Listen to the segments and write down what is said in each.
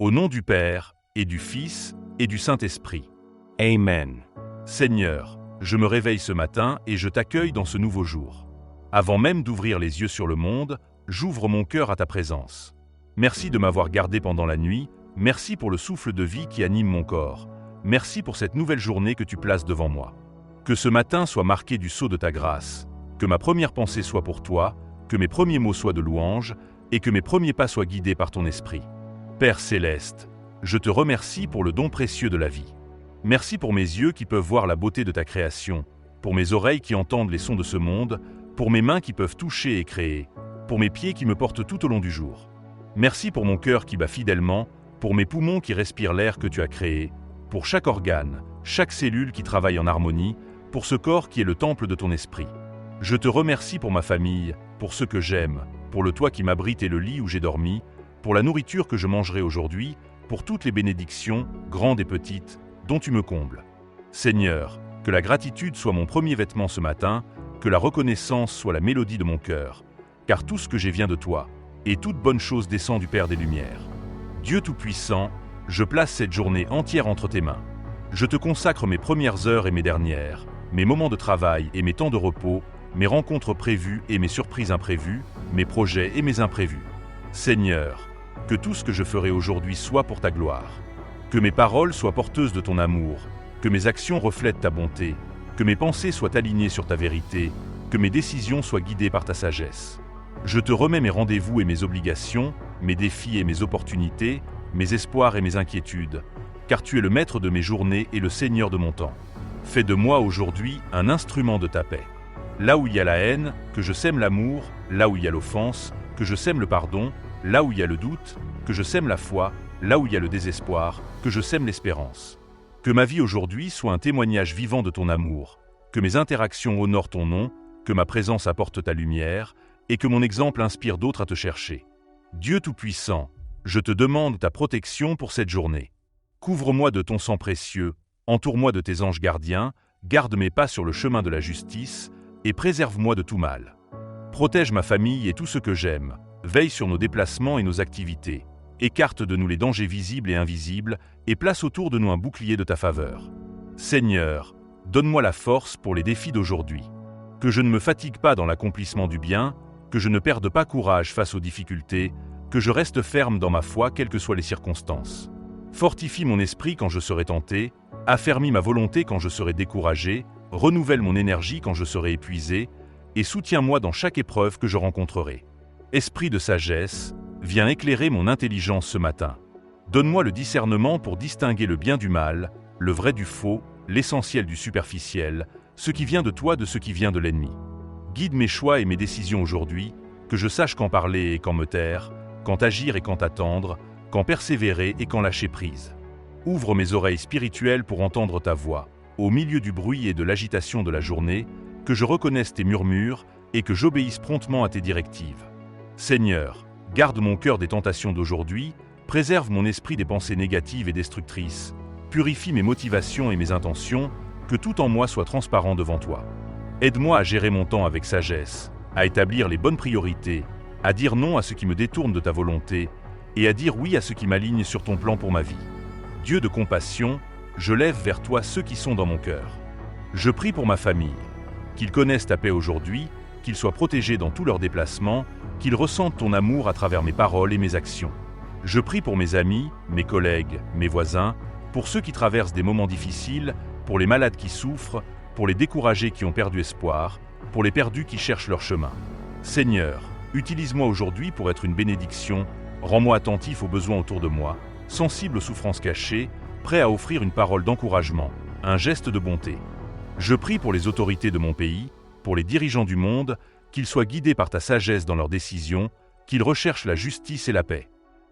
Au nom du Père, et du Fils, et du Saint-Esprit. Amen. Seigneur, je me réveille ce matin et je t'accueille dans ce nouveau jour. Avant même d'ouvrir les yeux sur le monde, j'ouvre mon cœur à ta présence. Merci de m'avoir gardé pendant la nuit, merci pour le souffle de vie qui anime mon corps. Merci pour cette nouvelle journée que tu places devant moi. Que ce matin soit marqué du sceau de ta grâce, que ma première pensée soit pour toi, que mes premiers mots soient de louange, et que mes premiers pas soient guidés par ton esprit. Père céleste, je te remercie pour le don précieux de la vie. Merci pour mes yeux qui peuvent voir la beauté de ta création, pour mes oreilles qui entendent les sons de ce monde, pour mes mains qui peuvent toucher et créer, pour mes pieds qui me portent tout au long du jour. Merci pour mon cœur qui bat fidèlement, pour mes poumons qui respirent l'air que tu as créé, pour chaque organe, chaque cellule qui travaille en harmonie, pour ce corps qui est le temple de ton esprit. Je te remercie pour ma famille, pour ceux que j'aime, pour le toit qui m'abrite et le lit où j'ai dormi, pour la nourriture que je mangerai aujourd'hui, pour toutes les bénédictions, grandes et petites, dont tu me combles. Seigneur, que la gratitude soit mon premier vêtement ce matin, que la reconnaissance soit la mélodie de mon cœur, car tout ce que j'ai vient de toi, et toute bonne chose descend du Père des Lumières. Dieu Tout-Puissant, je place cette journée entière entre tes mains. Je te consacre mes premières heures et mes dernières, mes moments de travail et mes temps de repos, mes rencontres prévues et mes surprises imprévues, mes projets et mes imprévus. Seigneur, que tout ce que je ferai aujourd'hui soit pour ta gloire. Que mes paroles soient porteuses de ton amour, que mes actions reflètent ta bonté, que mes pensées soient alignées sur ta vérité, que mes décisions soient guidées par ta sagesse. Je te remets mes rendez-vous et mes obligations, mes défis et mes opportunités, mes espoirs et mes inquiétudes, car tu es le maître de mes journées et le Seigneur de mon temps. Fais de moi aujourd'hui un instrument de ta paix. Là où il y a la haine, que je sème l'amour, là où il y a l'offense, que je sème le pardon, là où il y a le doute, que je sème la foi, là où il y a le désespoir, que je sème l'espérance. Que ma vie aujourd'hui soit un témoignage vivant de ton amour, que mes interactions honorent ton nom, que ma présence apporte ta lumière, et que mon exemple inspire d'autres à te chercher. Dieu Tout-Puissant, je te demande ta protection pour cette journée. Couvre-moi de ton sang précieux, entoure-moi de tes anges gardiens, garde mes pas sur le chemin de la justice, et préserve-moi de tout mal. Protège ma famille et tout ce que j'aime, veille sur nos déplacements et nos activités, écarte de nous les dangers visibles et invisibles, et place autour de nous un bouclier de ta faveur. Seigneur, donne-moi la force pour les défis d'aujourd'hui. Que je ne me fatigue pas dans l'accomplissement du bien, que je ne perde pas courage face aux difficultés, que je reste ferme dans ma foi quelles que soient les circonstances. Fortifie mon esprit quand je serai tenté, affermis ma volonté quand je serai découragé, renouvelle mon énergie quand je serai épuisé, et soutiens-moi dans chaque épreuve que je rencontrerai. Esprit de sagesse, viens éclairer mon intelligence ce matin. Donne-moi le discernement pour distinguer le bien du mal, le vrai du faux, l'essentiel du superficiel, ce qui vient de toi de ce qui vient de l'ennemi. Guide mes choix et mes décisions aujourd'hui, que je sache quand parler et quand me taire, quand agir et quand attendre, quand persévérer et quand lâcher prise. Ouvre mes oreilles spirituelles pour entendre ta voix, au milieu du bruit et de l'agitation de la journée, que je reconnaisse tes murmures et que j'obéisse promptement à tes directives. Seigneur, garde mon cœur des tentations d'aujourd'hui, préserve mon esprit des pensées négatives et destructrices, purifie mes motivations et mes intentions, que tout en moi soit transparent devant toi. Aide-moi à gérer mon temps avec sagesse, à établir les bonnes priorités, à dire non à ce qui me détourne de ta volonté, et à dire oui à ce qui m'aligne sur ton plan pour ma vie. Dieu de compassion, je lève vers toi ceux qui sont dans mon cœur. Je prie pour ma famille, qu'ils connaissent ta paix aujourd'hui, qu'ils soient protégés dans tous leurs déplacements, qu'ils ressentent ton amour à travers mes paroles et mes actions. Je prie pour mes amis, mes collègues, mes voisins, pour ceux qui traversent des moments difficiles, pour les malades qui souffrent, pour les découragés qui ont perdu espoir, pour les perdus qui cherchent leur chemin. Seigneur, utilise-moi aujourd'hui pour être une bénédiction, rends-moi attentif aux besoins autour de moi, sensible aux souffrances cachées, prêt à offrir une parole d'encouragement, un geste de bonté. Je prie pour les autorités de mon pays, pour les dirigeants du monde, qu'ils soient guidés par ta sagesse dans leurs décisions, qu'ils recherchent la justice et la paix.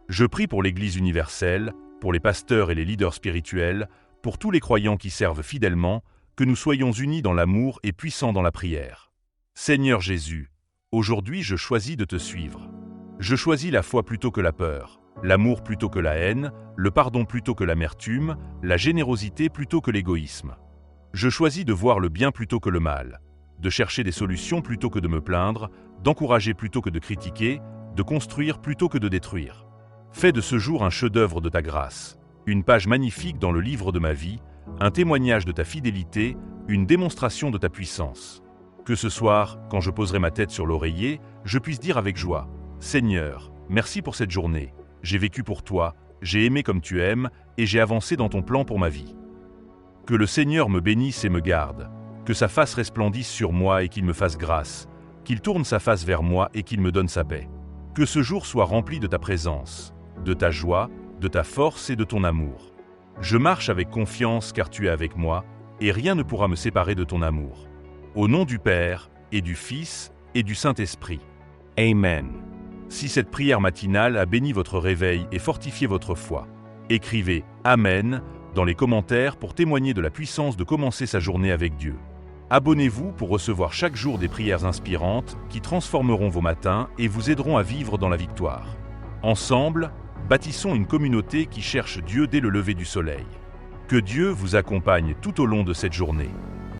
Je prie pour l'Église universelle, pour les pasteurs et les leaders spirituels, pour tous les croyants qui servent fidèlement, que nous soyons unis dans l'amour et puissants dans la prière. Seigneur Jésus, aujourd'hui je choisis de te suivre. Je choisis la foi plutôt que la peur, l'amour plutôt que la haine, le pardon plutôt que l'amertume, la générosité plutôt que l'égoïsme. Je choisis de voir le bien plutôt que le mal, de chercher des solutions plutôt que de me plaindre, d'encourager plutôt que de critiquer, de construire plutôt que de détruire. Fais de ce jour un chef-d'œuvre de ta grâce, une page magnifique dans le livre de ma vie, un témoignage de ta fidélité, une démonstration de ta puissance. Que ce soir, quand je poserai ma tête sur l'oreiller, je puisse dire avec joie, « Seigneur, merci pour cette journée. J'ai vécu pour toi, j'ai aimé comme tu aimes, et j'ai avancé dans ton plan pour ma vie. » Que le Seigneur me bénisse et me garde, que sa face resplendisse sur moi et qu'il me fasse grâce, qu'il tourne sa face vers moi et qu'il me donne sa paix. Que ce jour soit rempli de ta présence, de ta joie, de ta force et de ton amour. Je marche avec confiance car tu es avec moi, et rien ne pourra me séparer de ton amour. Au nom du Père, et du Fils, et du Saint-Esprit. Amen. Si cette prière matinale a béni votre réveil et fortifié votre foi, écrivez « Amen » dans les commentaires pour témoigner de la puissance de commencer sa journée avec Dieu. Abonnez-vous pour recevoir chaque jour des prières inspirantes qui transformeront vos matins et vous aideront à vivre dans la victoire. Ensemble, bâtissons une communauté qui cherche Dieu dès le lever du soleil. Que Dieu vous accompagne tout au long de cette journée.